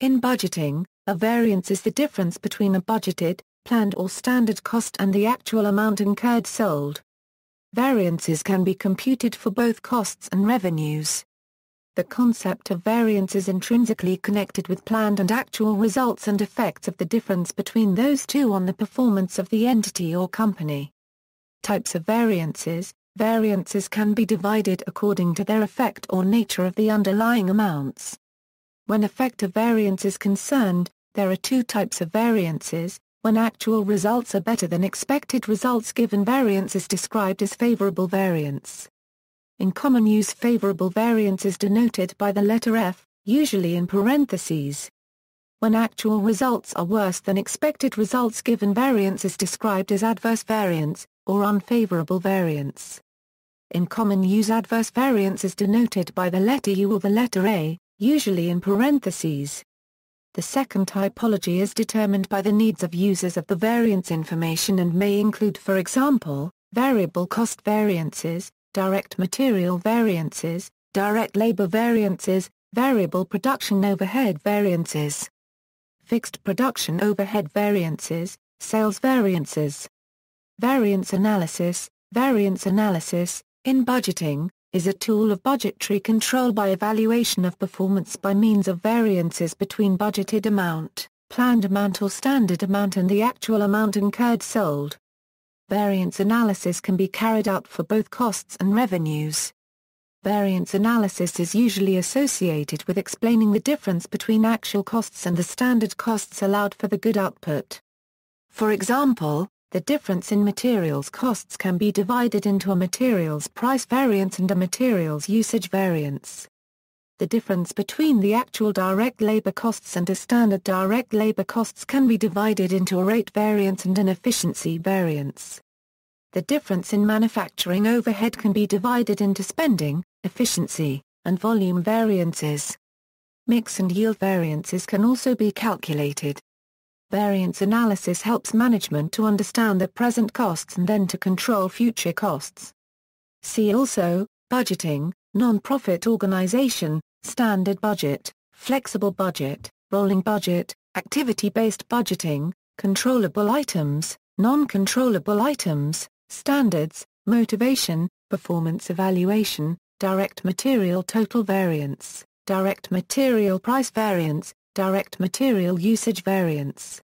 In budgeting, a variance is the difference between a budgeted, planned or standard cost and the actual amount incurred sold. Variances can be computed for both costs and revenues. The concept of variance is intrinsically connected with planned and actual results and effects of the difference between those two on the performance of the entity or company. Types of variances. Variances can be divided according to their effect or nature of the underlying amounts. When effect of variance is concerned, there are two types of variances. When actual results are better than expected results, given variance is described as favorable variance. In common use, favorable variance is denoted by the letter F, usually in parentheses. When actual results are worse than expected results, given variance is described as adverse variance, or unfavorable variance. In common use, adverse variance is denoted by the letter U or the letter A, usually in parentheses. The second typology is determined by the needs of users of the variance information and may include, for example, variable cost variances, direct material variances, direct labor variances, variable production overhead variances, fixed production overhead variances, sales variances. Variance analysis. Variance analysis, in budgeting, is a tool of budgetary control by evaluation of performance by means of variances between budgeted amount, planned amount or standard amount and the actual amount incurred sold. Variance analysis can be carried out for both costs and revenues. Variance analysis is usually associated with explaining the difference between actual costs and the standard costs allowed for the good output. For example, the difference in materials costs can be divided into a materials price variance and a materials usage variance. The difference between the actual direct labor costs and a standard direct labor costs can be divided into a rate variance and an efficiency variance. The difference in manufacturing overhead can be divided into spending, efficiency, and volume variances. Mix and yield variances can also be calculated. Variance analysis helps management to understand the present costs and then to control future costs. See also, budgeting, non-profit organization, standard budget, flexible budget, rolling budget, activity-based budgeting, controllable items, non-controllable items, standards, motivation, performance evaluation, direct material total variance, direct material price variance, direct material usage variance.